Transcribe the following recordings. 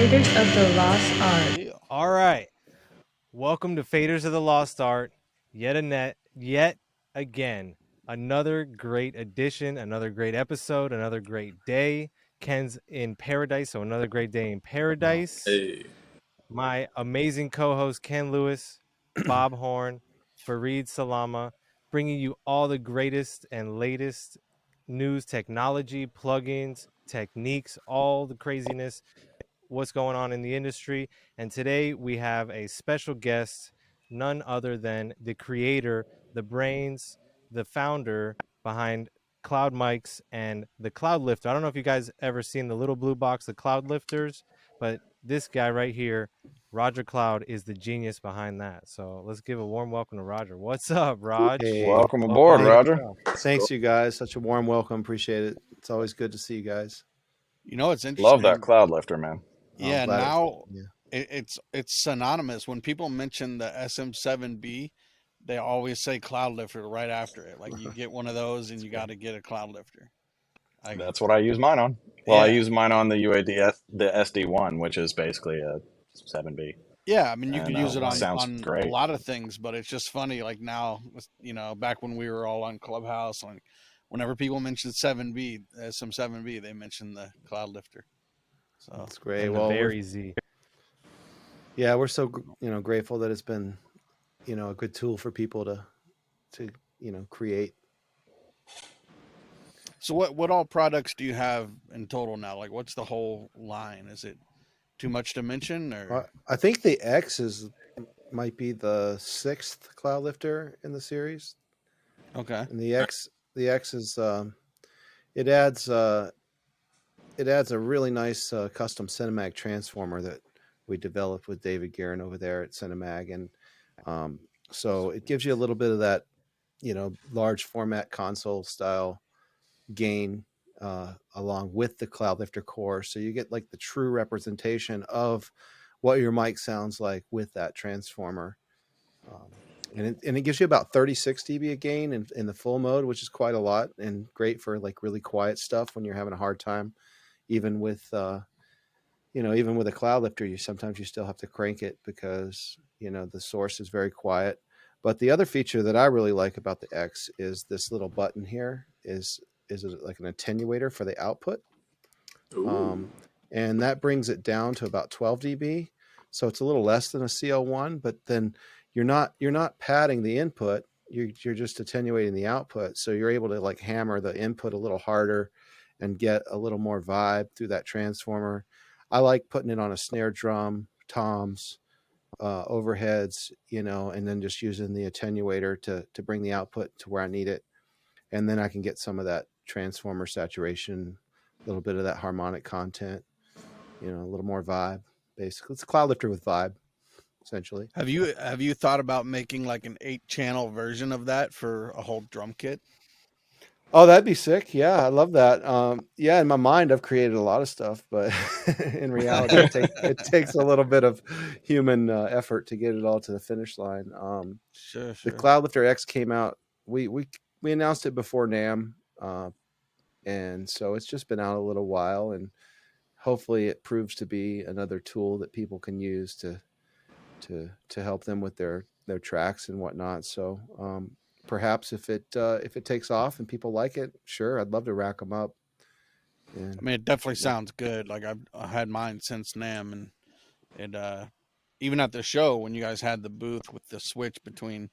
Faders of the Lost Art. All right. Welcome to Faders of the Lost Art. Yet again, another great edition, another great episode, another great day. Ken's in paradise, so another great day in paradise. Hey. My amazing co-host Ken Lewis, Bob Horn, Fareed Salamah, bringing you all the greatest and latest news, technology, plugins, techniques, all the craziness, what's going on in the industry. And today we have a special guest, none other than the creator, the brains, the founder behind Cloud Mics and the Cloud Lifter. I don't know if you guys ever seen the little blue box, the Cloud Lifters, but this guy right here, Rodger Cloud, is the genius behind that. So let's give a warm welcome to Rodger. What's up, Raj? Hey, welcome aboard, Rodger. Thanks, you guys. Such a warm welcome. Appreciate it. It's always good to see you guys. You know, it's interesting. Love that cloud lifter, man. Yeah, now it's synonymous. When people mention the SM7B, they always say cloud lifter right after it. Like you get one of those and you got to get a cloud lifter. That's what I use mine on. Well, yeah. I use mine on the UAD, the SD1, which is basically a 7B. Yeah, I mean, you can use it on great. A lot of things, but it's just funny. Like now, you know, back when we were all on Clubhouse, like whenever people mention 7B, SM7B, they mention the cloud lifter. So that's great. Well, very easy. Yeah, we're so grateful that it's been a good tool for people to create. So what all products do you have in total now? Like what's the whole line? Is it too much to mention, or I think the X might be the 6th cloud lifter in the series. Okay. And the X is it adds a really nice custom Cinemag transformer that we developed with David Guerin over there at Cinemag, and so it gives you a little bit of that large format console style gain along with the cloud lifter core, so you get like the true representation of what your mic sounds like with that transformer, and it gives you about 36 dB of gain in the full mode, which is quite a lot and great for like really quiet stuff when you're having a hard time. Even with even with a cloud lifter, sometimes you still have to crank it because the source is very quiet. But the other feature that I really like about the X is this little button here is like an attenuator for the output, and that brings it down to about 12 dB. So it's a little less than a CL1, but then you're not padding the input. You're just attenuating the output, so you're able to like hammer the input a little harder and get a little more vibe through that transformer. I like putting it on a snare drum, toms, overheads, and then just using the attenuator to bring the output to where I need it. And then I can get some of that transformer saturation, a little bit of that harmonic content, a little more vibe. Basically, it's a cloud lifter with vibe, essentially. Have you thought about making like an 8-channel version of that for a whole drum kit? Oh, that'd be sick. Yeah, I love that. Yeah, in my mind, I've created a lot of stuff, but in reality, it takes a little bit of human effort to get it all to the finish line. Sure. The Cloud Lifter X came out. We announced it before NAMM, and so it's just been out a little while, and hopefully it proves to be another tool that people can use to help them with their tracks and whatnot. So perhaps if it takes off and people like it, sure, I'd love to rack them up. I mean, it definitely sounds good. Like I had mine since NAMM, and it even at the show when you guys had the booth with the switch between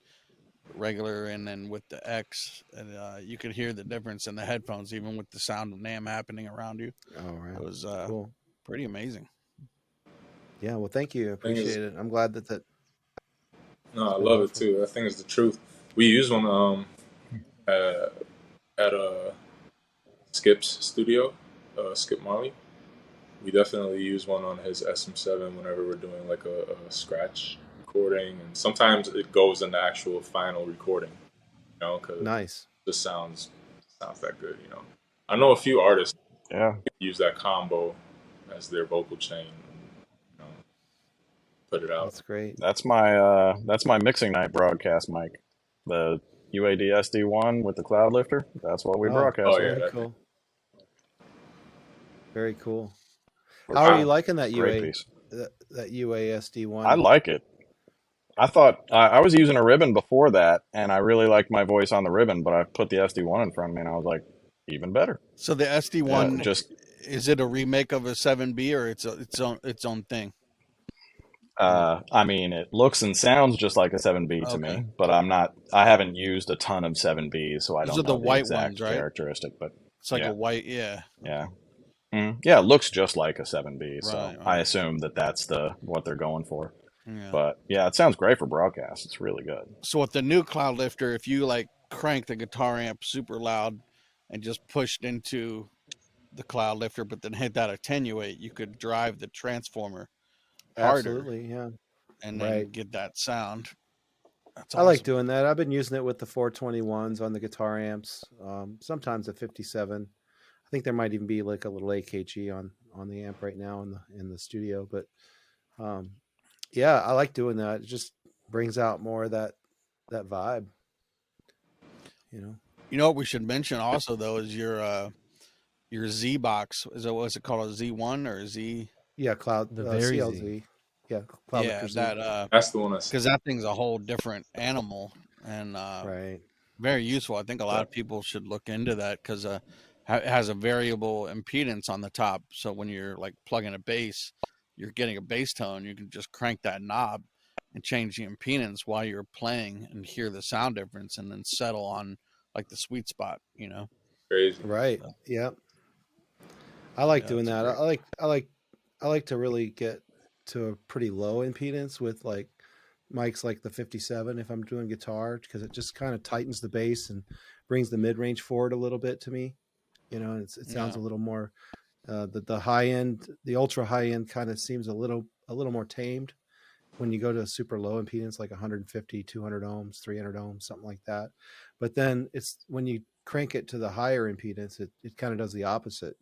regular and then with the X, and you could hear the difference in the headphones, even with the sound of NAMM happening around you. Oh, right. It was cool. Pretty amazing. Yeah, well, thank you. I appreciate it. I'm glad that. No, I love it too. I think it's the truth. We use one at Skip's studio, Skip Marley. We definitely use one on his SM7 whenever we're doing like a scratch recording, and sometimes it goes in the actual final recording. Because nice. It just sounds that good. I know a few artists use that combo as their vocal chain. Put it out. That's great. That's my mixing night broadcast mic, the UAD SD1 with the cloud lifter. That's what we broadcast. Very cool. Very cool. How are you liking that Great piece. that UASD1? I like it. I thought I was using a ribbon before that, and I really liked my voice on the ribbon, but I put the SD1 in front of me, and I was like, even better. So the SD1, Just is it a remake of a 7B or it's its own thing? I mean, it looks and sounds just like a 7B to me, but I haven't used a ton of 7Bs, so I Those don't are the know the white exact ones, right? characteristic, but It's like yeah, a white, yeah. yeah. Yeah, it looks just like a 7B, so Right. I assume that's what they're going for. Yeah. But yeah, it sounds great for broadcast. It's really good. So with the new Cloud Lifter, if you like crank the guitar amp super loud and just pushed into the Cloud Lifter, but then hit that attenuate, you could drive the transformer harder. Absolutely, yeah. And then get that sound. That's awesome. I like doing that. I've been using it with the 421s on the guitar amps. Sometimes a 57. I think there might even be like a little AKG on the amp right now in the studio. But yeah, I like doing that. It just brings out more of that vibe. You know what we should mention also though is your Z box. What's it called? A Z1 or a Z? Yeah, Cloud the very CLZ. Z. Yeah, Cloud Lifter Z. That's the one. Because that thing's a whole different animal and right. Very useful. I think a lot of people should look into that because it has a variable impedance on the top. So when you're like plugging a bass, you're getting a bass tone. You can just crank that knob and change the impedance while you're playing and hear the sound difference, and then settle on like the sweet spot. Crazy. Right. So, yeah. I like doing that. I like to really get to a pretty low impedance with like mics like the 57 if I'm doing guitar, because it just kind of tightens the bass and brings the mid-range forward a little bit to me. It sounds a little more the high end, the ultra high end kind of seems a little more tamed when you go to a super low impedance like 150, 200 ohms, 300 ohms, something like that. But then it's when you crank it to the higher impedance, it kind of does the opposite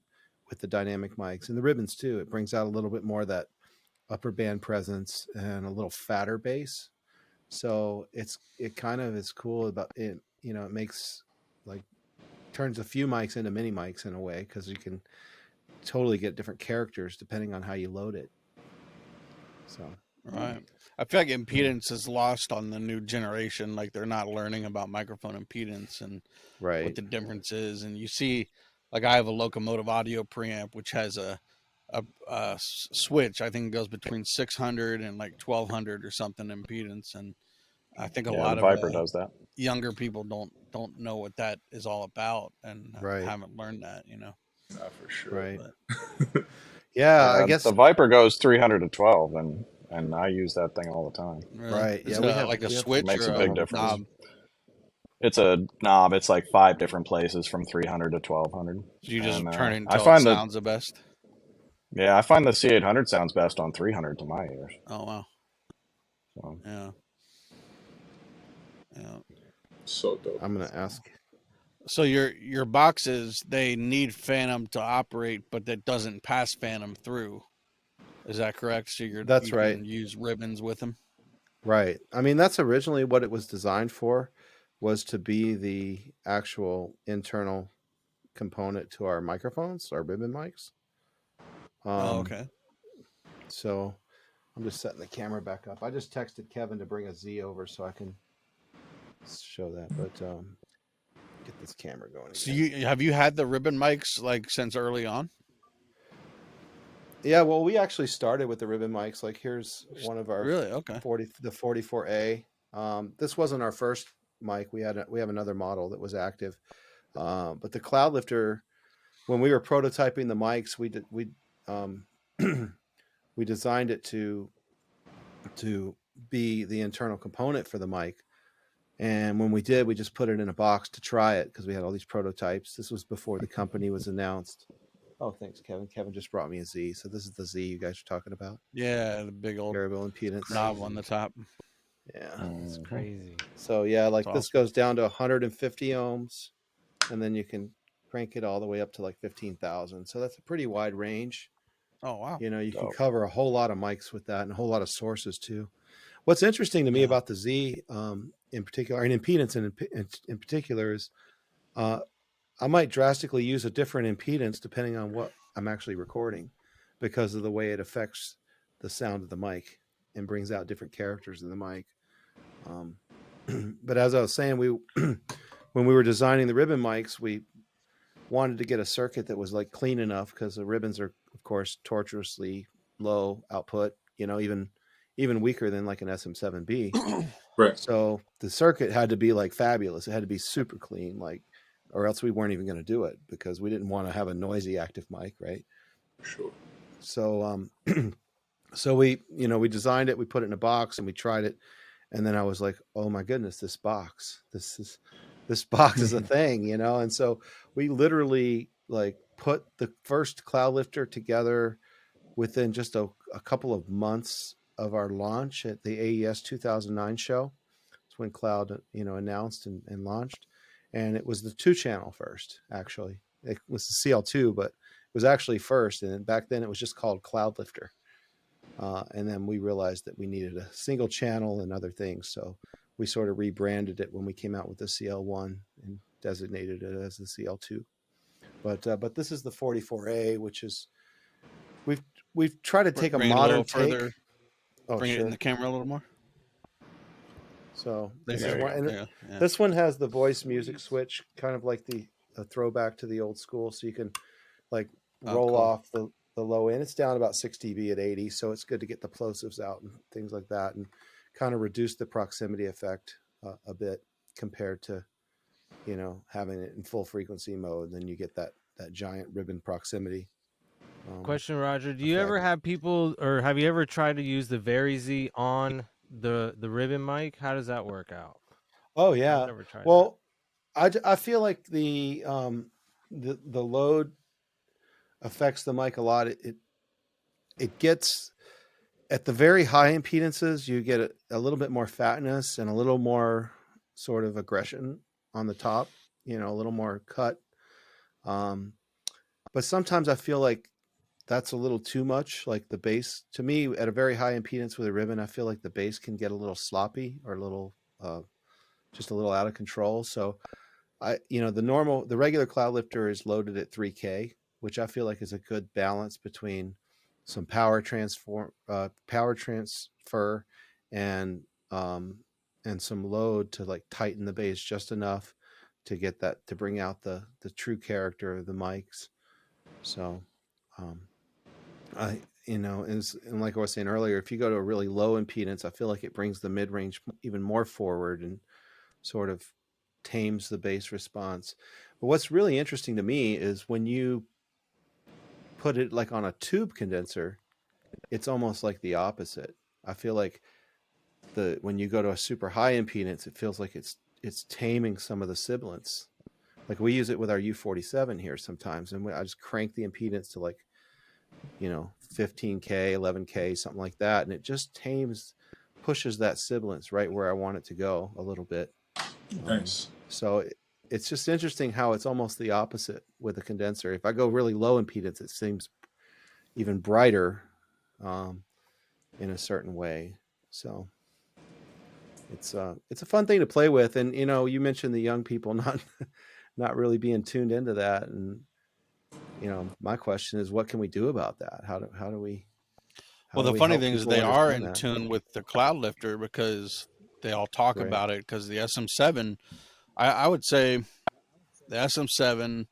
with the dynamic mics and the ribbons too. It brings out a little bit more of that upper band presence and a little fatter bass. So it kind of is cool about it. It makes like turns a few mics into mini mics in a way, because you can totally get different characters depending on how you load it. So right. I feel like impedance is lost on the new generation. Like they're not learning about microphone impedance and what the difference is. And you see, like I have a locomotive audio preamp which has a switch. I think it goes between 600 and like 1200 or something impedance, and I think a lot the of Viper does that. Younger people don't know what that is all about and haven't learned that. Not for sure. Right. Yeah, I guess the Viper goes 300 to 12, and I use that thing all the time. Really? Right. Yeah, we have like a switch. Makes or a big difference. Knob? It's a knob. It's like 5 different places from 300 to 1200. So you just turn it until it sounds the best. Yeah, I find the C800 sounds best on 300 to my ears. Oh wow. So. Yeah. So dope. I'm gonna ask. So your boxes, they need Phantom to operate, but that doesn't pass Phantom through. Is that correct? So that's you right. Can use ribbons with them. Right. I mean, that's originally what it was designed for, was to be the actual internal component to our microphones, our ribbon mics. Okay. So I'm just setting the camera back up. I just texted Kevin to bring a Z over so I can show that, but get this camera going. So have you had the ribbon mics like since early on? Yeah, well, we actually started with the ribbon mics. Like, here's one of our the 44A. This wasn't our first mic. We have another model that was active, but the Cloud Lifter, when we were prototyping the mics, we designed it to be the internal component for the mic. And when we did, we just put it in a box to try it because we had all these prototypes. This was before the company was announced. Oh, thanks, Kevin. Kevin just brought me a Z. So this is the Z you guys are talking about. Yeah, the big old variable impedance knob on the top. Yeah, it's crazy. So yeah, like this goes down to 150 ohms, and then you can crank it all the way up to like 15,000. So that's a pretty wide range. Oh wow! You can cover a whole lot of mics with that, and a whole lot of sources too. What's interesting to me about the Z, in particular, and impedance in particular, is I might drastically use a different impedance depending on what I'm actually recording, because of the way it affects the sound of the mic and brings out different characters in the mic. But as I was saying, we when we were designing the ribbon mics, we wanted to get a circuit that was like clean enough, because the ribbons are, of course, tortuously low output, even weaker than like an SM7B. Right. So the circuit had to be like fabulous. It had to be super clean, like, or else we weren't even going to do it, because we didn't want to have a noisy active mic, right? Sure. So so we designed it, we put it in a box, and we tried it, and then I was like, oh my goodness, this box is a thing, and so we literally like put the first cloud lifter together within just a couple of months of our launch at the AES 2009 show. It's when Cloud announced and launched, and it was the 2-channel first. Actually, it was the CL2, but it was actually first, and back then it was just called Cloud Lifter. And then we realized that we needed a single channel and other things, so we sort of rebranded it when we came out with the CL1 and designated it as the CL2. But this is the 44A, which is we've tried to take a modern take. Further. Oh, bring sure. it in the camera a little more. So This one has the voice music switch, kind of like a throwback to the old school, so you can like roll off the low end. It's down about 6 dB at 80, so it's good to get the plosives out and things like that, and kind of reduce the proximity effect a bit compared to having it in full frequency mode. Then you get that giant ribbon proximity. Question, Roger, do you ever have people, or have you ever tried to use the VariZ on the ribbon mic? How does that work out? Oh yeah, I've never tried well I feel like the load affects the mic a lot. It gets at the very high impedances, you get a little bit more fatness and a little more sort of aggression on the top, a little more cut. But sometimes I feel like that's a little too much. Like the bass, to me, at a very high impedance with a ribbon, I feel like the bass can get a little sloppy or a little, just a little out of control. So the regular cloud lifter is loaded at 3K, which I feel like is a good balance between some power transfer and some load to like tighten the bass just enough to get that, to bring out the true character of the mics. So and like I was saying earlier, if you go to a really low impedance, I feel like it brings the mid-range even more forward and sort of tames the bass response. But what's really interesting to me is when you put it like on a tube condenser, it's almost like the opposite. I feel like when you go to a super high impedance, it feels like it's taming some of the sibilants. Like we use it with our U47 here sometimes, and I just crank the impedance to like 15K, 11K, something like that, and it just pushes that sibilance right where I want it to go a little bit. Nice. So it's just interesting how it's almost the opposite with a condenser. If I go really low impedance, it seems even brighter in a certain way. So it's a fun thing to play with. And you mentioned the young people not really being tuned into that, and my question is, what can we do about that? How do we? Well, the funny thing is they are in tune with the cloud lifter because they all talk about it. Because the SM7, I would say the SM7,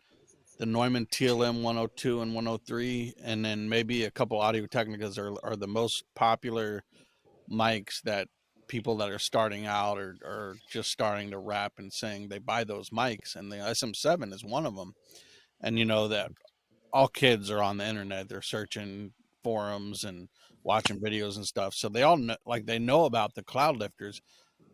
the Neumann TLM 102 and 103, and then maybe a couple Audio Technicas are the most popular mics that people that are starting out or just starting to rap and sing, they buy those mics, and the SM7 is one of them. And that all kids are on the internet, they're searching forums and watching videos and stuff, so they all know, like they know about the cloud lifters,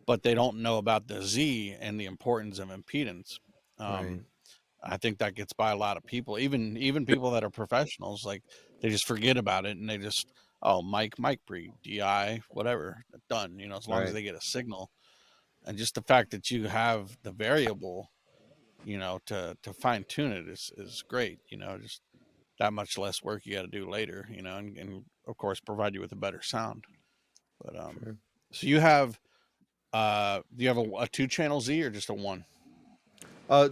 but they don't know about the Z and the importance of impedance. I think that gets by a lot of people, even people that are professionals. Like they just forget about it and they just, oh, mic pre DI whatever, done. As long as they get a signal, and just the fact that you have the variable, to fine tune it is great. Just that much less work you got to do later. And of course provide you with a better sound. But so you have, do you have a 2-channel Z or just a 1?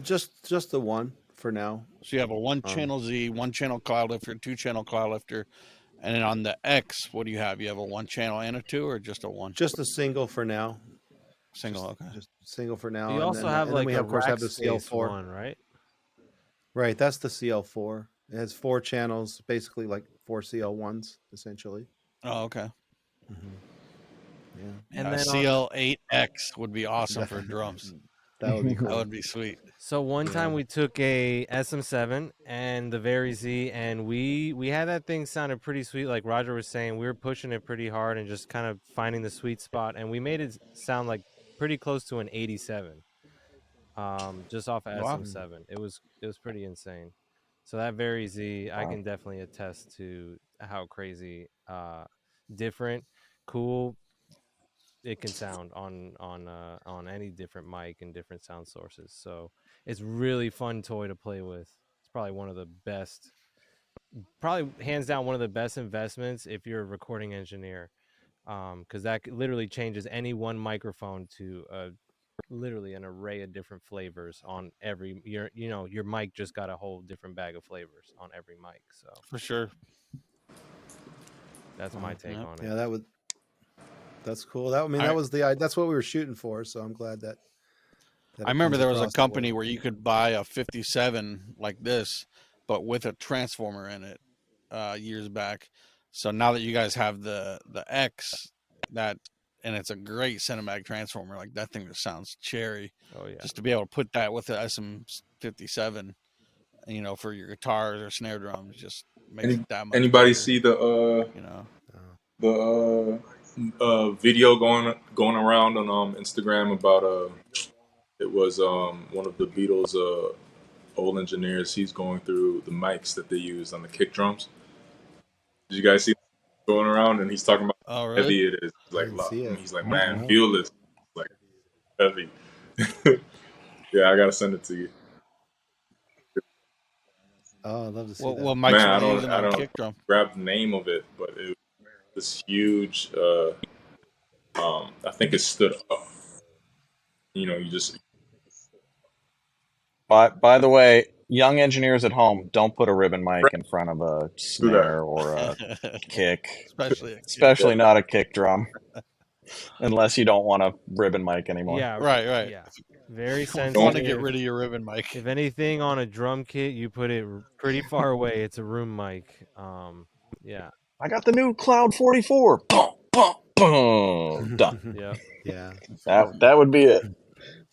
Just the one for now. So you have a 1-channel Z, 1-channel cloud lifter, 2-channel cloud lifter, and then on the X, what do you have? You have a 1-channel and a 2, or just a 1? Just a single for now. Single, okay. Just single for now. You also have and then like we a have, of course, have rack the space CL4. one, right? Right, that's the CL4. It has 4 channels, basically like 4 CL1s, essentially. Oh, okay. Mm-hmm. Yeah. And A then CL8X would be awesome for drums. That would be cool. That would be sweet. So one time Yeah. we took a SM7 and the Very Z, and we had that thing sounded pretty sweet. Like Roger was saying, we were pushing it pretty hard and just kind of finding the sweet spot, and we made it sound like pretty close to an 87, just off of Wow. SM7. It was pretty insane. So that Very Z, I Wow. can definitely attest to how crazy, different, cool it can sound on any different mic and different sound sources. So it's really fun toy to play with. It's probably one of the best, probably hands down one of the best investments if you're a recording engineer, because that literally changes any one microphone to literally an array of different flavors on every your mic just got a whole different bag of flavors on every mic. So For sure. that's my take on it. Yeah, that's cool. That was that's what we were shooting for. So I'm glad that I remember there was a across the company board. where you could buy a 57 like this, but with a transformer in it, years back. So now that you guys have the X, and it's a great Cinemag transformer, like that thing just sounds cherry. Oh yeah. Just to be able to put that with the SM57, for your guitars or snare drums, just makes it that much Anybody better. see the You know. video going around on Instagram about it was one of the Beatles old engineers. He's going through the mics that they use on the kick drums. Did you guys see going around? And he's talking about Oh, how really? heavy it is. I didn't see it. He's like, man, Mm-mm. feel this, like heavy. Yeah, I gotta send it to you. Oh, I'd love to see What that. mics Man, were you using I on don't kick drum? grab the name of it, but it was this huge. I think it stood up. You just By the way, young engineers at home, don't put a ribbon mic in front of a do that. snare or a kick, Especially Yeah. especially not a kick drum, unless you don't want a ribbon mic anymore. Yeah. right. Yeah. Very You sensitive. want to get rid of your ribbon mic. If anything on a drum kit, you put it pretty far away. It's a room mic. Yeah. I got the new Cloud 44. Boom, boom, boom. Done. Yep. Yeah. That would be it.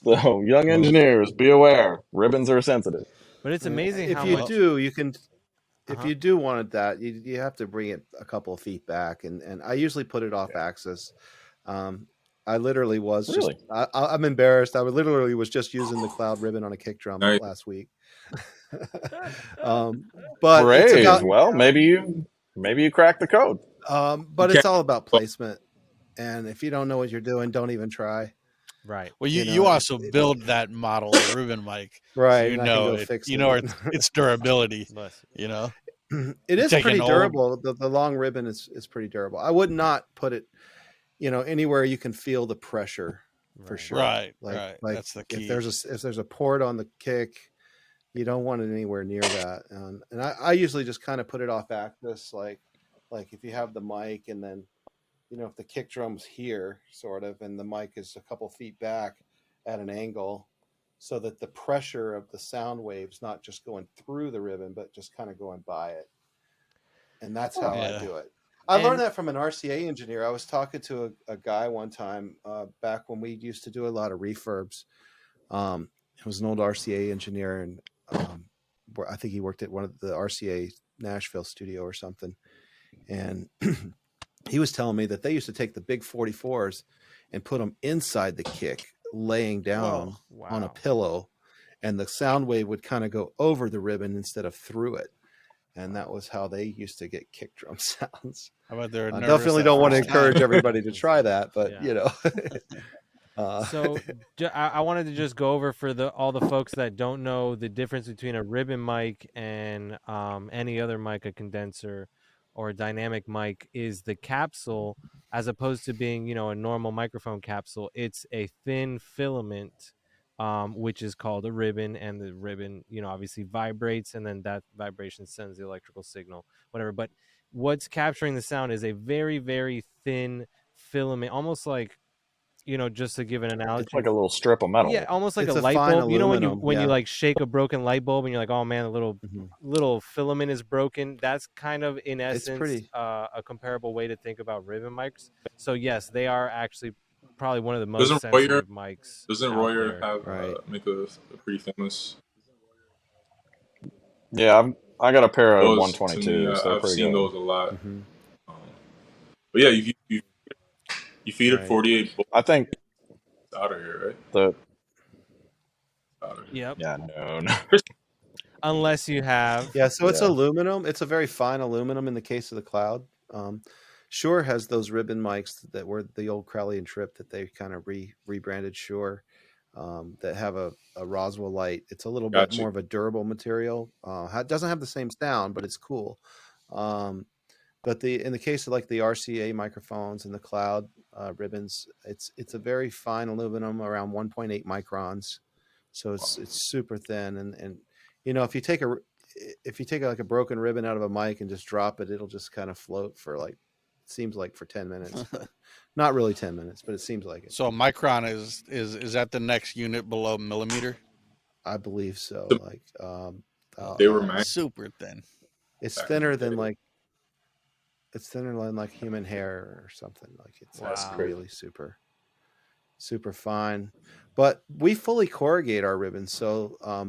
So, young engineers, be aware. Ribbons are sensitive. But it's amazing If how you much. do, you can. If Uh-huh. you do want that, you have to bring it a couple of feet back, and I usually put it off axis. I literally was Really? just. I'm embarrassed. I literally was just using the cloud ribbon on a kick drum Nice. last week. But Brave. it's about. Well, maybe you cracked the code. But it's all about placement, and if you don't know what you're doing, don't even try. Right. Well, You you know, also build that model of ribbon mic, Right, so you and I can know go it. fix You it. know its durability. Bless You know, It is take pretty an old- durable. The long ribbon is pretty durable. I would not put it, anywhere you can feel the pressure for Right. sure. right. Like That's the key. if there's a port on the kick, you don't want it anywhere near that. And I usually just kind of put it off axis, like if you have the mic and then if the kick drum's here sort of and the mic is a couple feet back at an angle, so that the pressure of the sound waves not just going through the ribbon but just kind of going by it. And that's how I Yeah. do it. I And- learned that from an RCA engineer. I was talking to a guy one time back when we used to do a lot of refurbs. He was an old RCA engineer, and I think he worked at one of the RCA Nashville studio or something. And he was telling me that they used to take the big 44s and put them inside the kick, laying down Wow. on a pillow, and the sound wave would kind of go over the ribbon instead of through it. And that was how they used to get kick drum sounds. How about they're I nervous definitely that don't want to first time? encourage everybody to try that, but Yeah. So I wanted to just go over for all the folks that don't know the difference between a ribbon mic and any other mic, a condenser or a dynamic mic, is the capsule, as opposed to being a normal microphone capsule. It's a thin filament which is called a ribbon, and the ribbon, obviously vibrates, and then that vibration sends the electrical signal, whatever. But what's capturing the sound is a very, very thin filament, almost like, just to give an analogy, It's like a little strip of yeah, metal. almost like It's a a light fine bulb. aluminum. When you Yeah. like shake a broken light bulb and you're like, oh man, the little filament is broken. That's kind of in It's essence pretty. a comparable way to think about ribbon mics. So yes, they are actually probably one of the most Doesn't Royer sensitive mics doesn't out Royer there. have Right. make a pretty famous? Yeah, I got a pair of Those to me, 122s. They're I've pretty seen good. those a lot. Mm-hmm. But yeah, you feed it Right. 48 volts I think out of here, right? the Out of here. Yep. yeah no. Unless you have Yeah, so it's Yeah. aluminum. It's a very fine aluminum in the case of the Cloud. Shure has those ribbon mics that were the old Crowley and Tripp that they kind of rebranded Shure, that have a Roswell light. It's a little bit Got you. more of a durable material. It doesn't have the same sound, but it's cool. But in the case of like the RCA microphones and the Cloud ribbons, it's a very fine aluminum, around 1.8 microns, so it's super thin. And if you take like a broken ribbon out of a mic and just drop it, it'll just kind of float for like, it seems like for 10 minutes, but not really 10 minutes, but it seems like it. So a micron is that the next unit below millimeter? I believe so. Like, They were mag super thin. it's back in the thinner day. than like human hair or something. Like it's That's Wow. crazy. really super fine. But we fully corrugate our ribbons. So, I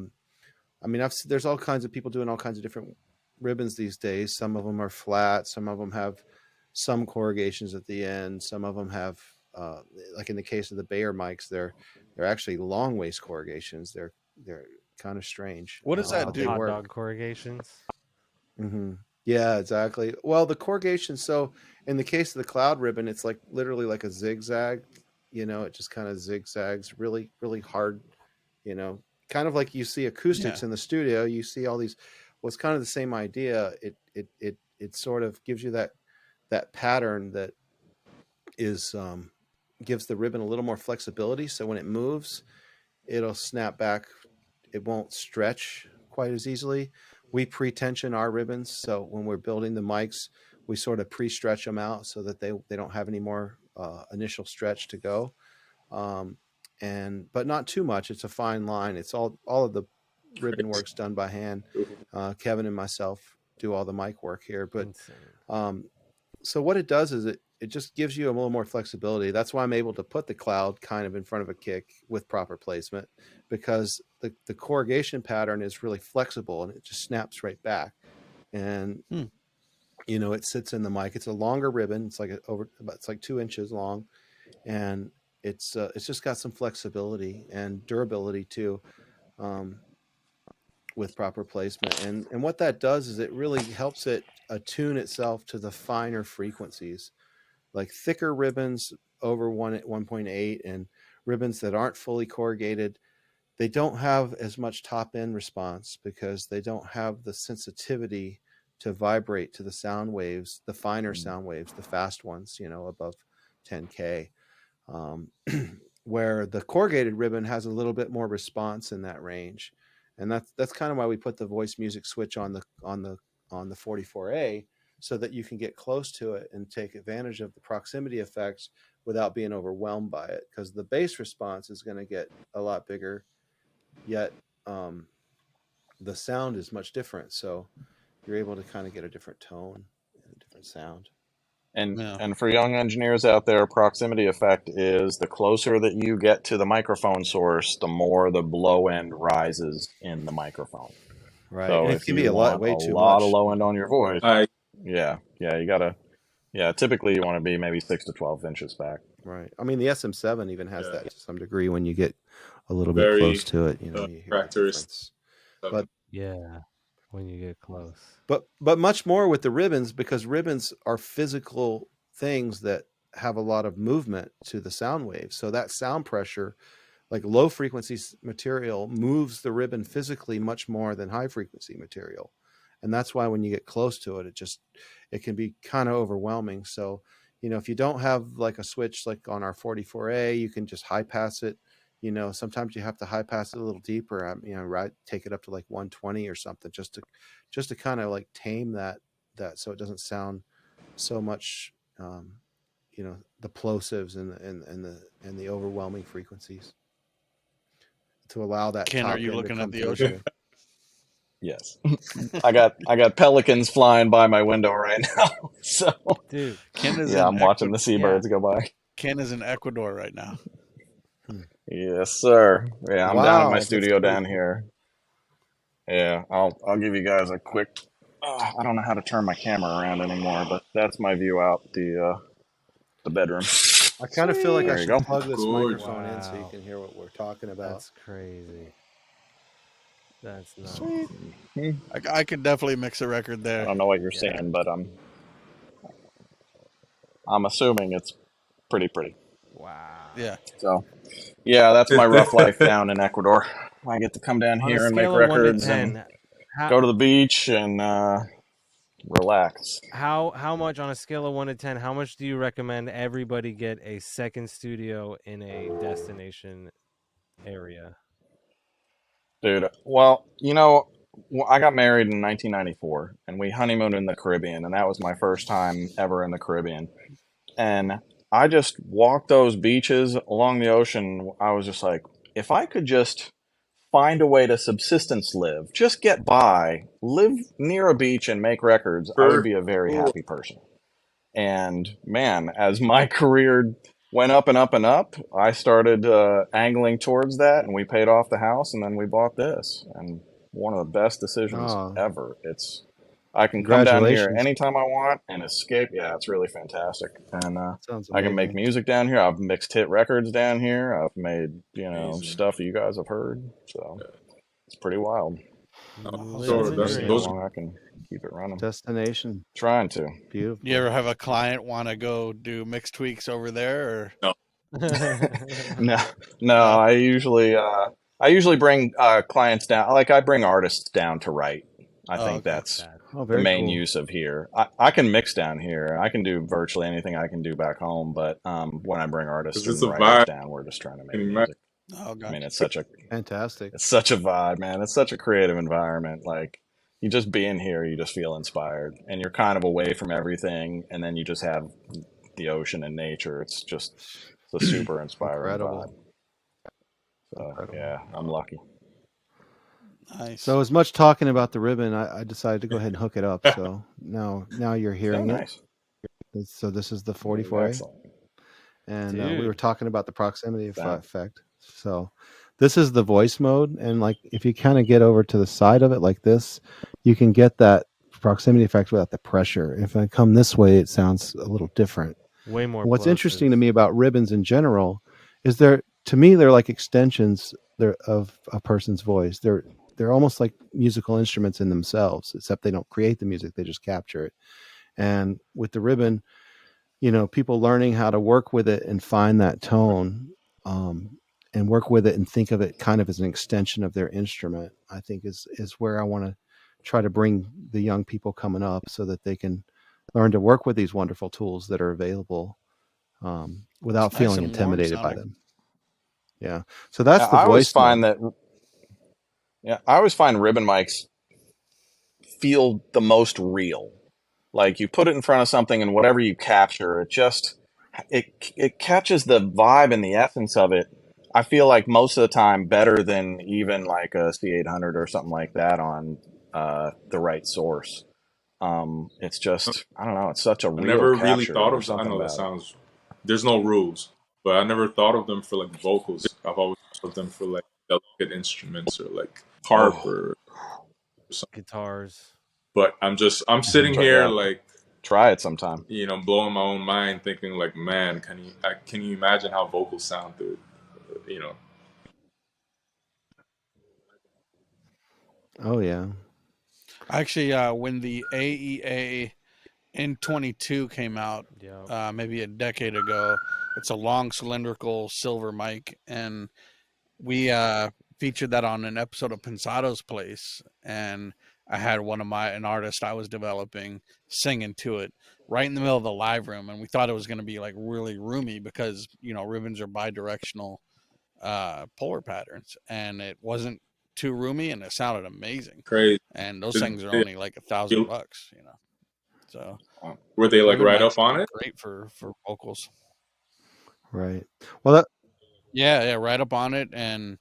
mean, there's all kinds of people doing all kinds of different ribbons these days. Some of them are flat. Some of them have some corrugations at the end. Some of them have, like in the case of the Bayer mics, they're actually long waist corrugations. They're kind of strange. What does that Oh, but they do? hot work. dog corrugations. Mm-hmm. Yeah, exactly. Well, the corrugation. So in the case of the Cloud ribbon, it's like literally like a zigzag. It just kind of zigzags really, really hard. Kind of like you see acoustics Yeah. in the studio. You see all these. Well, it's kind of the same idea. It sort of gives you that pattern that is gives the ribbon a little more flexibility. So when it moves, it'll snap back. It won't stretch quite as easily. We pre-tension our ribbons, so when we're building the mics, we sort of pre-stretch them out so that they don't have any more initial stretch to go. But not too much. It's a fine line. It's all of the ribbon work's done by hand. Kevin and myself do all the mic work here. But Insane. so what it does is it just gives you a little more flexibility. That's why I'm able to put the Cloud kind of in front of a kick with proper placement, because the corrugation pattern is really flexible and it just snaps right back. And it sits in the mic. It's a longer ribbon. It's like 2 inches long, and it's just got some flexibility and durability too, with proper placement. And what that does is it really helps it attune itself to the finer frequencies. Like thicker ribbons over 1.8 and ribbons that aren't fully corrugated, they don't have as much top end response because they don't have the sensitivity to vibrate to the sound waves, the finer sound waves, the fast ones, above 10K. Where the corrugated ribbon has a little bit more response in that range. And that's kind of why we put the voice music switch on the 44A, so that you can get close to it and take advantage of the proximity effects without being overwhelmed by it, because the bass response is going to get a lot bigger, yet the sound is much different. So you're able to kind of get a different tone and a different sound. And for young engineers out there, proximity effect is the closer that you get to the microphone source, the more the blow end rises in the microphone. Right. So And it if can be you want way a too lot much. of low end on your voice, I you gotta, typically you want to be maybe 6 to 12 inches back. Right. I mean, the SM7 even has Yeah. that to some degree when you get a little bit very close to it. You hear the characteristic. difference. But Yeah, when you get close. But much more with the ribbons, because ribbons are physical things that have a lot of movement to the sound waves. So that sound pressure, like low frequency material, moves the ribbon physically much more than high frequency material. And that's why when you get close to it, it can be kind of overwhelming. So, if you don't have like a switch like on our 44A, you can just high pass it, you know, sometimes you have to high pass it a little deeper. You know, right, take it up to like 120 or something, just to kind of like tame so it doesn't sound so much, you know, the plosives and the overwhelming frequencies, to allow that Ken, are top you end to looking at come the through ocean? better. Yes. I got pelicans flying by my window right now. So Dude, Ken is yeah, in I'm watching the yeah. seabirds go by. Ken is in Ecuador right now. Yes, sir. Yeah, I'm down at my Wow, that's studio pretty down cool. here. Yeah, I'll give you guys a quick. I don't know how to turn my camera around anymore, but that's my view out the bedroom. I kind of feel like I There you should go. plug this Gorgeous. microphone in so you Wow. can hear what we're talking about. That's crazy. That's nuts. Sweet. Hmm. I could definitely mix a record I there. don't know what you're Yeah. seeing, but I'm assuming it's pretty. Wow. Yeah. So yeah, that's my rough life down in Ecuador. I get to come down On a here and make scale of 1 to records and 10, how go to the beach and relax. how much on a scale of 1 to 10, how much do you recommend everybody get a second studio in a destination area? Dude, well, you know, I got married in 1994 and we honeymooned in the Caribbean, and that was my first time ever in the Caribbean. And I just walked those beaches along the ocean. I was just like, if I could just find a way to subsistence live, just get by, live near a beach and make records, I would For be a very sure. happy person. And man, as my career went up and up and up, I started angling towards that, and we paid off the house, and then we bought this. And one of the best decisions Oh, ever. I can come down here congratulations. anytime I want and escape. Yeah, it's really fantastic. And Sounds I can make amazing. music down here. I've mixed hit records down here. I've made, Amazing. stuff you guys have heard. So it's pretty wild. So Living the See how those dream. long I can keep it running. Destination. Trying to. Beautiful. You ever have a client want to go do mixed tweaks over there, or no. No, no. no? I usually bring clients down. Like I bring artists down to write. I Oh, think okay. that's Oh, the very main cool. use of here. I can mix down here. I can do virtually anything I can do back home. But when I bring artists It's and a writers vibe. down, we're just trying to Can make you music. Oh, I mean, gotcha. Fantastic. it's such a vibe, man. It's such a creative environment. Like you just being here, you just feel inspired, and you're kind of away from everything, and then you just have the ocean and nature. It's a super inspiring Incredible. vibe. So Incredible. yeah, I'm lucky. Nice. So as much talking about the ribbon, I decided to go ahead and hook it up. So now you're Oh, hearing it. nice. So this is the That is 44A, excellent. and we were Dude. talking about the proximity Sound. effect. So this is the voice mode, and like if you kind of get over to the side of it like this, you can get that proximity effect without the pressure. If I come this way, it sounds a little different. Way more What's interesting to plosives. me about ribbons in general is to me they're like extensions of a person's voice. They're almost like musical instruments in themselves, except they don't create the music, they just capture it. And with the ribbon, you know, people learning how to work with it and find that tone, and work with it and think of it kind of as an extension of their instrument, I think is where I want to try to bring the young people coming up, so that they can learn to work with these wonderful tools that are available, without It's nice feeling and warm intimidated by sounding. them. Yeah. So that's the I always voice mode. find that. Yeah, I always find ribbon mics feel the most real. Like you put it in front of something, and whatever you capture, it catches the vibe and the essence of it. I feel like most of the time better than even like a C800 or something like that on the right source. It's just, I don't know. It's such a I real never really capture. thought There's of I something know that about it. sounds there's no rules, but I never thought of them for like vocals. I've always thought of them for like delicate instruments or like harp Oh, or something. Guitars. But I'm sitting here yeah. like, Try it sometime. blowing my own mind, thinking like, man, can you imagine how vocals sound through, you know? Oh yeah. Actually, when the AEA N22 came out, Yep. maybe a decade ago, it's a long cylindrical silver mic, and we featured that on an episode of Pensado's Place, and I had an artist I was developing singing to it right in the middle of the live room, and we thought it was going to be like really roomy because ribbons are bidirectional polar patterns, and it wasn't too roomy, and it sounded amazing. Crazy. And those Did things are they, only like $1,000, you know. So were they like ribbon right mics up on are it? great for vocals. Right. Well, that, Yeah, right up on it, and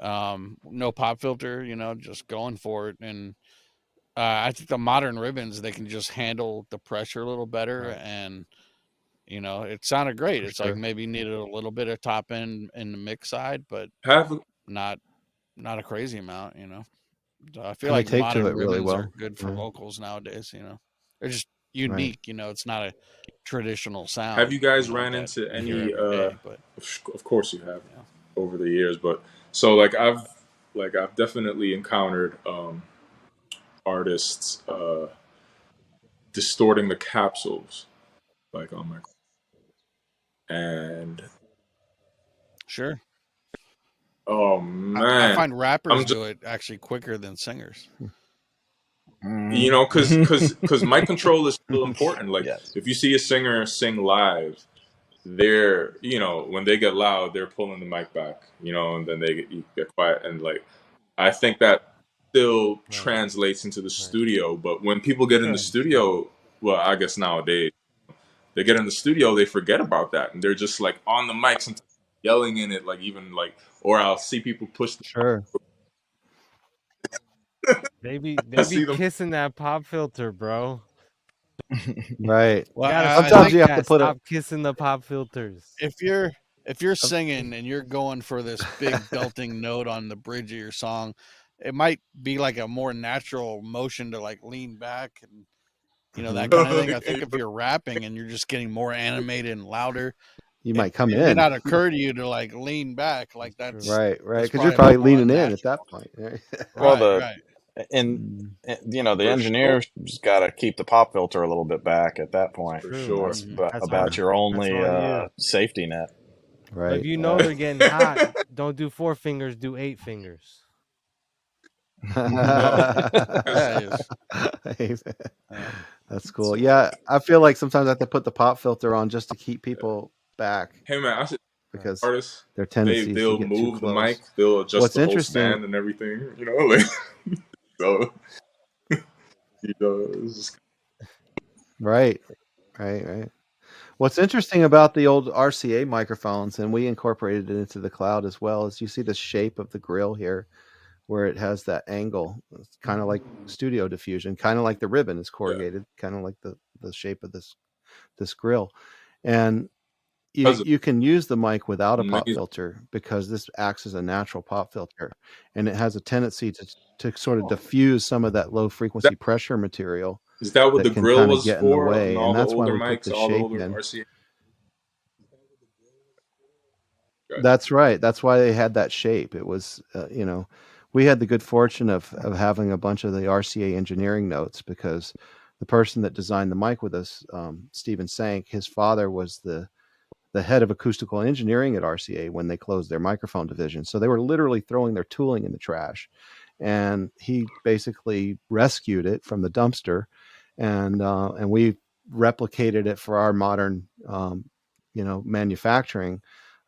no pop filter, you know, just going for it. And I think the modern ribbons, they can just handle the pressure a little better, Right. and you know, it sounded great. For It's like sure. maybe needed a little bit of top end in the mix side, but Have not a crazy amount, you know. So I feel And they like take to modern it really ribbons are well. good for Yeah. vocals nowadays, you know. They're just Right. unique, you know. It's not a traditional sound. have you guys you know, ran that into you hear any? every day, but Of course you have you know. over the years, but so I've definitely encountered artists distorting the capsules like on my and Sure. oh I man, find rappers I'm just do it actually quicker than singers. you know because mic control is still important. Like Yes. if you see a singer sing live, they're when they get loud, they're pulling the mic back, and then you get quiet, and like I think that still Right. translates into the Right. studio. But when people get in the Sure. studio, well, I guess nowadays they get in the studio, they forget about that, and they're just like on the mics and yelling in it, like even like, or I'll see people push. Sure. They I be see them. kissing that pop filter, bro. Right. Well, Gotta I Sometimes stop think you have to that. put a Stop kissing the pop filters. if you're singing and you're going for this big belting note on the bridge of your song, it might be like a more natural motion to like lean back and that kind of thing. I think if you're rapping and you're just getting more animated and louder, you it, might come it may in. not occur to you to like lean back. Like True. Right. Right. that's Because you're probably a probably little more leaning in at unnatural. that point. Right? Well, Right. and Mm. the For sure. engineer's got to keep the pop filter a little bit back at that point. For True. sure. That's Mhm. That's about on. your That's only on you. safety net. But Right. if you know they're getting hot, don't do 4 fingers. Do 8 fingers. Yeah, That's That's cool. Yeah, I feel like sometimes I have to put the pop filter on just to keep people back hey man, I said Right. because artists their tendency is to they'll get too move the mic, close. they'll adjust What's the whole interesting, stand and everything, like so it's just, right? Right. What's interesting about the old RCA microphones, and we incorporated it into the cloud as well, is you see the shape of the grill here, where it has that angle. It's kind of like studio diffusion, kind of like the ribbon is yeah. corrugated, kind of like the shape of this grill, and Because you can use the mic without a pop amazing. filter because this acts as a natural pop filter, and it has a tendency to sort of diffuse some of that low frequency pressure material Is that what that the can grill kind of was get in the for on way, all and the that's why older we put mics, the all the shape older in. RCA? Gotcha. That's right. That's why they had that shape. It was, we had the good fortune of having a bunch of the RCA engineering notes because the person that designed the mic with us, Stephen Sank, his father was the head of acoustical engineering at RCA when they closed their microphone division. So they were literally throwing their tooling in the trash, and he basically rescued it from the dumpster, and we replicated it for our modern, manufacturing.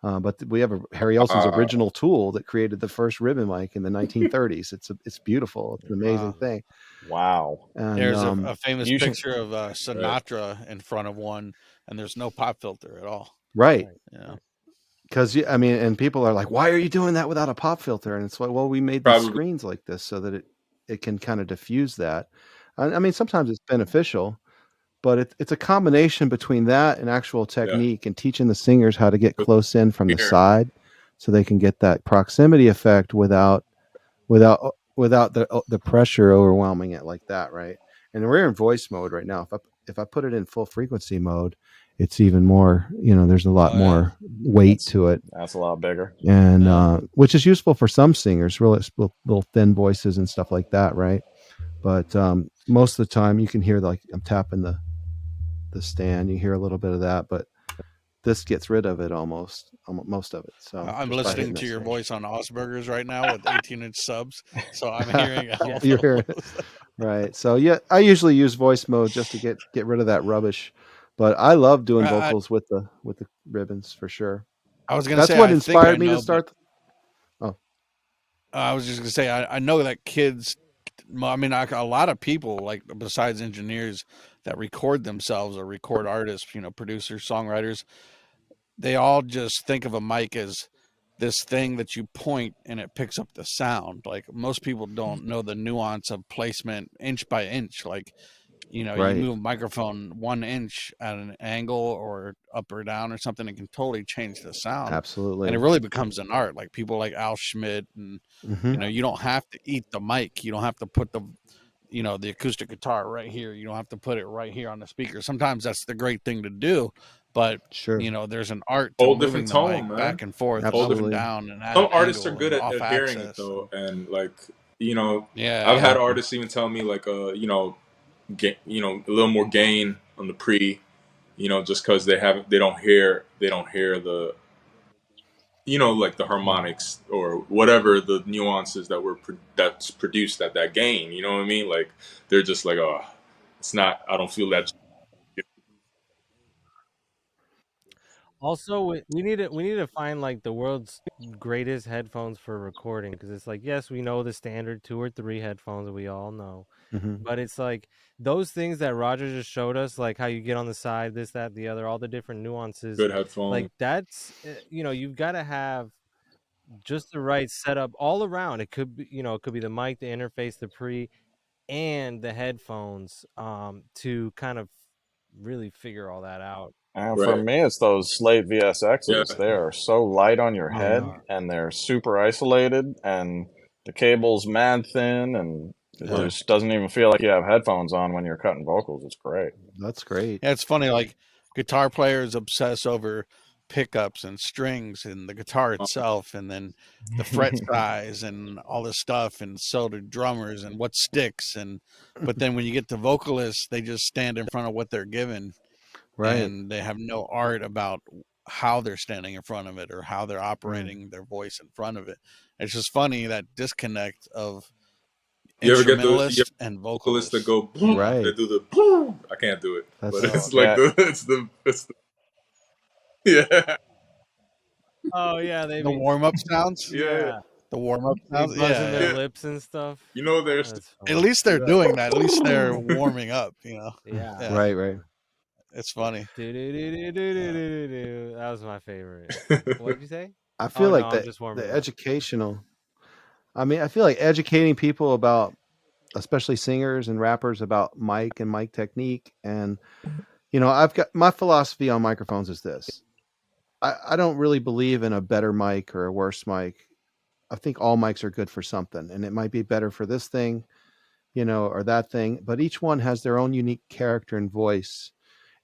But we have Harry Elson's original tool that created the first ribbon mic in the 1930s. It's beautiful. It's an amazing Wow. thing. Wow. And there's a famous You should- picture of Sinatra in front of one, and there's no pop filter at all. right. Yeah. Because and people are like, "Why are you doing that without a pop filter?" And it's like, well, we made these Probably. screens like this so that it can kind of diffuse that. I mean, sometimes it's beneficial, but it's a combination between that and actual technique and teaching the singers how to get close in from the Here. side, so they can get that proximity effect without the pressure overwhelming it like that, right? And we're in voice mode right now. If I put it in full frequency mode, it's even more, there's a lot Oh, yeah. more weight to it, That's a lot bigger. and which is useful for some singers, really little thin voices and stuff like that, right? But most of the time you can hear, like, I'm tapping the stand, you hear a little bit of that, but this gets rid of it most of it. So I'm just by listening hitting to this your thing. voice on Osberger's right now with 18-inch subs, so I'm hearing all You're hearing those. it. Right. So yeah, I usually use voice mode just to get rid of that rubbish. But I love doing vocals with the ribbons for sure. I was gonna That's say, what I think I inspired me to know, but start. I was just gonna say, I know that kids, I mean, a lot of people, like besides engineers that record themselves or record artists, producers, songwriters, they all just think of a mic as this thing that you point and it picks up the sound. Like most people don't know the nuance of placement inch by inch. Like, you Right. move a microphone 1 inch at an angle or up or down or something, it can totally change the sound. Absolutely. And it really becomes an art. Like people like Al Schmidt and, you don't have to eat the mic. You don't have to put the acoustic guitar right here. You don't have to put it right here on the speaker. Sometimes that's the great thing to do, but Sure. there's an art to Whole moving different the tone, mic man. back and forth, up Absolutely. and down, and at Some an artists are angle good and at off hearing it axis. though, and like Yeah, I've had exactly. artists even tell me like a little more gain on the pre, just because they don't hear the like the harmonics or whatever the nuances that's produced at that gain. You know what I mean? Like they're just like, oh, it's not. I don't feel that. Also, we need to find like the world's greatest headphones for recording, because it's like, yes, we know the standard 2 or 3 headphones that we all know, Hmm. but it's like those things that Roger just showed us, like how you get on the side, this, that, the other, all the different nuances. Good headphones. Like that's you've got to have just the right setup all around. It could be it could be the mic, the interface, the pre, and the headphones to kind of really figure all that out. And for Right. me, it's those Slate Yeah. VSXs. They are so light on your Oh, they head, are. and they're super isolated, and the cable's mad thin, and it Yeah. just doesn't even feel like you have headphones on when you're cutting vocals. It's great. That's great. it's funny. Like guitar players obsess over pickups and strings and the guitar itself, and then the fret size and all this stuff, and so do drummers and what sticks. And but then when you get to vocalists, they just stand in front of what they're given, Right. and they have no art about how they're standing in front of it or how they're Right. operating their voice in front of it. It's just funny, that disconnect of You ever get instrumentalist and vocalists that vocalist. go Right. they do the I can't do it, That's but it's like Yeah, it's the yeah Oh yeah, The warm up sounds. yeah yeah, The warm up they sounds. buzzing Yeah, their yeah. yeah. lips and stuff. There's That's At funny. least they're doing that. At least they're warming up. Yeah. Yeah, right. Right. it's funny. Yeah. That was my favorite. What'd you say? I Oh feel no, like I'm just warming the up. educational. I mean, I feel like educating people about, especially singers and rappers, about mic and mic technique. And I've got my philosophy on microphones is this: I don't really believe in a better mic or a worse mic. I think all mics are good for something, and it might be better for this thing, or that thing, but each one has their own unique character and voice.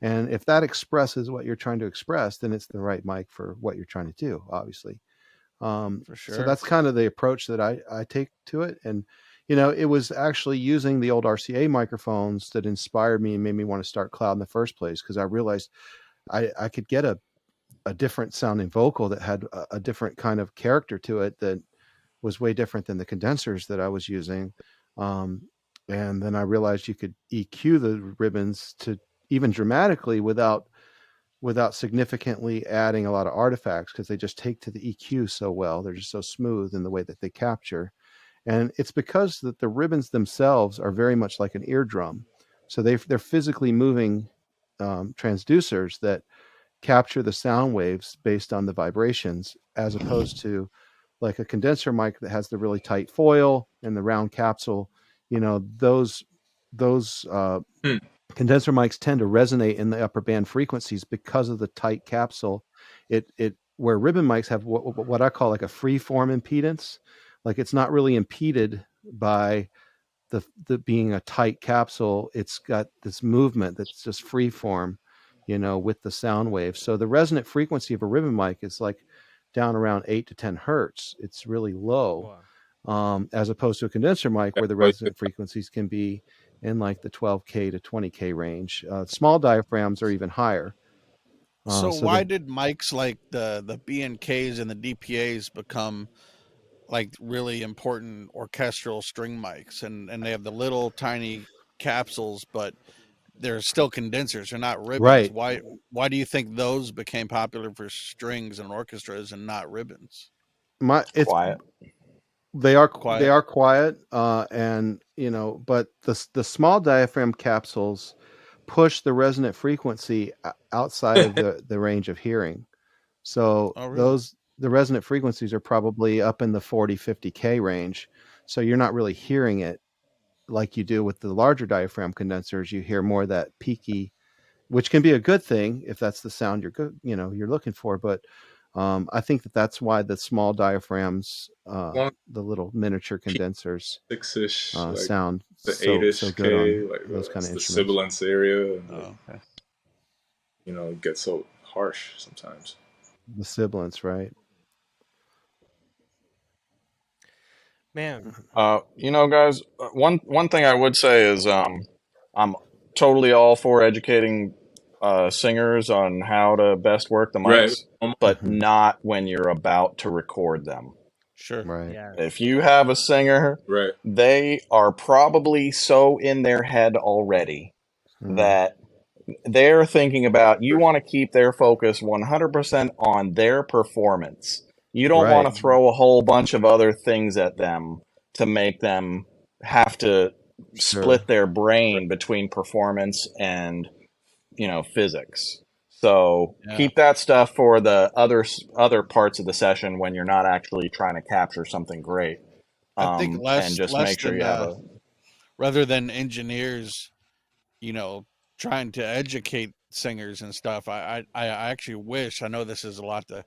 And if that expresses what you're trying to express, then it's the right mic for what you're trying to do, obviously. For So sure. that's kind of the approach that I take to it. And, it was actually using the old RCA microphones that inspired me and made me want to start Cloud in the first place, because I realized I could get a different sounding vocal that had a different kind of character to it that was way different than the condensers that I was using. Um, and then I realized you could EQ the ribbons to even dramatically without significantly adding a lot of artifacts, because they just take to the EQ so well. They're just so smooth in the way that they capture. And it's because that the ribbons themselves are very much like an eardrum. So they're physically moving transducers that capture the sound waves based on the vibrations, as opposed to like a condenser mic that has the really tight foil and the round capsule. Those Hmm. condenser mics tend to resonate in the upper band frequencies because of the tight capsule. It where ribbon mics have what I call like a free form impedance, like it's not really impeded by the being a tight capsule. It's got this movement that's just free form, with the sound wave. So the resonant frequency of a ribbon mic is like down around 8 to 10 hertz. It's really low, as opposed to a condenser mic where the resonant frequencies can be in like the 12K to 20K range. Small diaphragms are even higher. So So why did mics like the BNKs and the DPAs become like really important orchestral string mics, and they have the little tiny capsules, but they're still condensers, they're not ribbons. right. Why do you think those became popular for strings and orchestras and not ribbons? It's quiet. They are quiet. quiet, and but the small diaphragm capsules push the resonant frequency outside of the range of hearing. So Oh, really? the resonant frequencies are probably up in the 40-50K range. So you're not really hearing it like you do with the larger diaphragm condensers. You hear more of that peaky, which can be a good thing if that's the sound you're looking for. But I think that's why the small diaphragms, Long the little miniature condensers, P6-ish, like sound the so 8-ish good K, on like those kind it's of the instruments. sibilance area, and Oh, it gets so harsh sometimes. The sibilants, right? Man, Guys, one thing I would say is I'm totally all for educating singers on how to best work the Right. mics, but Hmm. not when you're about to record them. sure. Right. yeah. If you have a singer, Right. they are probably so in their head already Mm. that they're thinking about, you want to keep their focus 100% on their performance. You don't want Right. to throw a whole bunch of other things at them to make them have to Sure. split their brain between performance and physics. So Yeah. keep that stuff for the other parts of the session when you're not actually trying to capture something great. I think And less just less make sure than you have a rather than engineers, you know, trying to educate singers and stuff. I actually wish, I know this is a lot to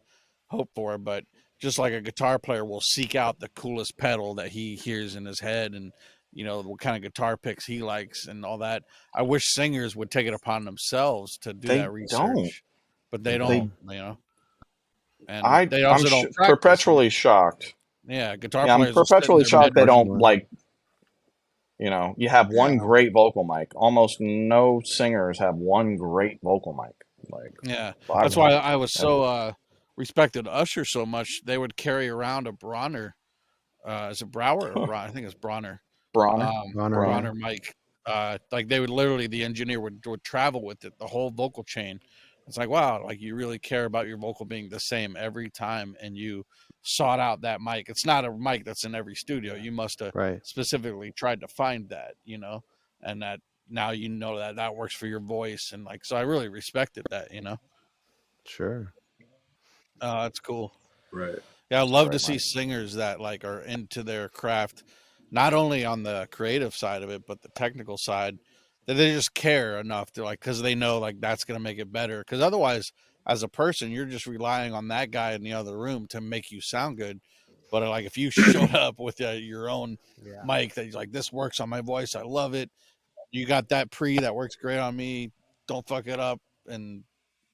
hope for, but just like a guitar player will seek out the coolest pedal that he hears in his head and what kind of guitar picks he likes and all that. I wish singers would take it upon themselves to do they that don't research, but they Hmm. they don't, and they also don't practice. perpetually shocked. Yeah, guitar Yeah, I'm players will sit in perpetually their shocked they bedroom. don't Unfortunately. like, you have one Yeah, great vocal mic. Almost no singers have one great vocal mic. Like yeah. That's I've, why I was I've so respected Usher so much. They would carry around a Bronner. Is it Brower or Bron? I think it's Bronner. Bronner, Runner, yeah. Bronner mic. Like they would literally, the engineer would travel with it, the whole vocal chain. It's like, wow, like you really care about your vocal being the same every time, and you sought out that mic. It's not a mic that's in every studio. You must have Right. specifically tried to find that, and that now that that works for your voice, and like, so I really respected that. Sure. That's cool. Right. Yeah, I it's a love to great see mic. singers that like are into their craft, not only on the creative side of it, but the technical side, that they just care enough to like, because they know like that's gonna make it better. Because otherwise, as a person, you're just relying on that guy in the other room to make you sound good. But like if you showed up with your own Yeah. mic that you're like, this works on my voice, I love it. You got that pre that works great on me. Don't fuck it up, and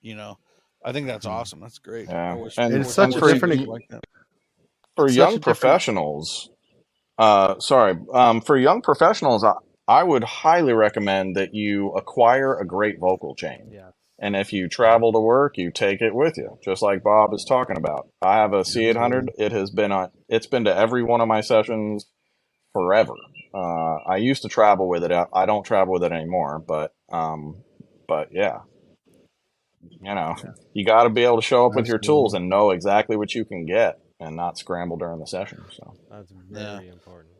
you know, I think that's Hmm. awesome. That's great. I Yeah, wish I It's wish such and a more different. singers were like that. for It's such young a different. professionals, for young professionals, I would highly recommend that you acquire a great vocal chain. Yeah. And if you travel to work, you take it with you, just like Bob is talking about. I have a C800. Absolutely. It's been to every one of my sessions forever. I used to travel with it. I don't travel with it anymore, but yeah, Yeah. you got to be able to show up with your tools Absolutely. and know exactly what you can get and not scramble during the session. So That's Yeah, very important.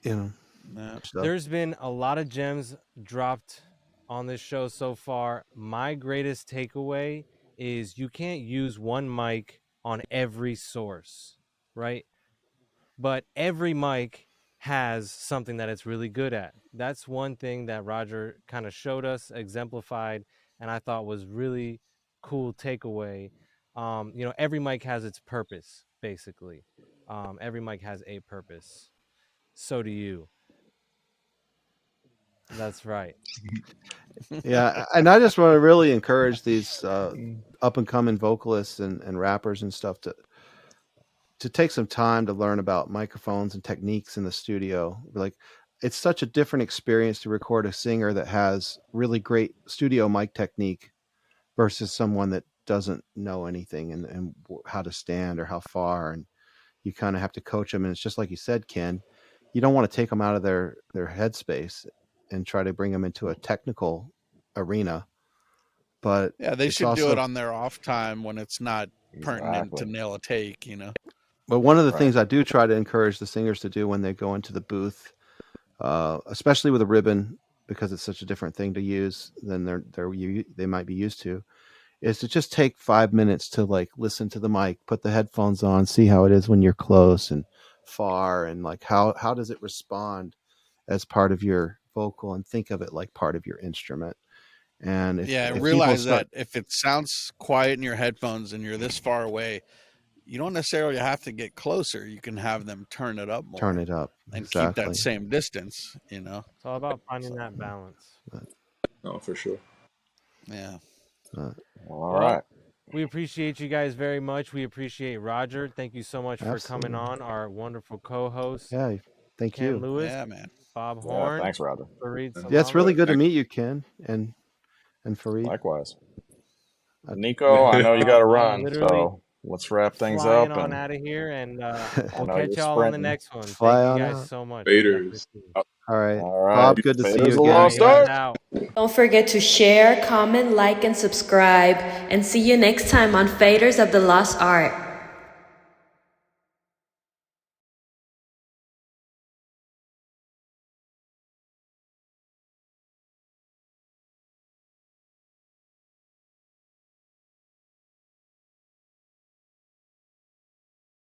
You know. yeah. Stuff. There's been a lot of gems dropped on this show so far. My greatest takeaway is you can't use one mic on every source, right? But every mic has something that it's really good at. That's one thing that Roger kind of showed us, exemplified, and I thought was really cool takeaway. Every mic has its purpose, basically. Every mic has a purpose. So do you. That's right. Yeah, and I just want to really encourage these up and coming vocalists and rappers and stuff to take some time to learn about microphones and techniques in the studio. Like, it's such a different experience to record a singer that has really great studio mic technique versus someone that doesn't know anything and how to stand or how far. And you kind of have to coach them. And it's just like you said, Ken, you don't want to take them out of their headspace and try to bring them into a technical arena. But Yeah, they it's should do it also on their off time when it's not pertinent to exactly. nail a take. But one of the Right. things I do try to encourage the singers to do when they go into the booth, especially with a ribbon, because it's such a different thing to use than they might be used to, is to just take 5 minutes to like listen to the mic, put the headphones on, see how it is when you're close and far, and like how does it respond as part of your vocal, and think of it like part of your instrument. And if people realize start, that if it sounds quiet in your headphones and you're this far away, you don't necessarily have to get closer. You can have them turn it up more. turn it up, and exactly. keep that same distance, you know. It's all about finding that balance. No, for sure. Yeah. All right. We appreciate you guys very much. We appreciate Rodger. Thank you so much for Absolutely. coming on, our wonderful co-host. Yeah, thank Ken you. Lewis, Yeah, man. Bob Yeah, Horn. thanks, Rodger. Fareed Yeah, it's really Salamah. good to meet you, Ken, and Fareed. Likewise. Nico, I know you got to run, so let's wrap things flying up. on And out of here, and we'll know catch you're y'all on the sprinting. next one. Fly Thank on you guys out. so much. Faders. All right. All right. Bob, good to see Faders you the again. Lost Art. Out. Don't forget to share, comment, like, and subscribe. And see you next time on Faders of the Lost Art.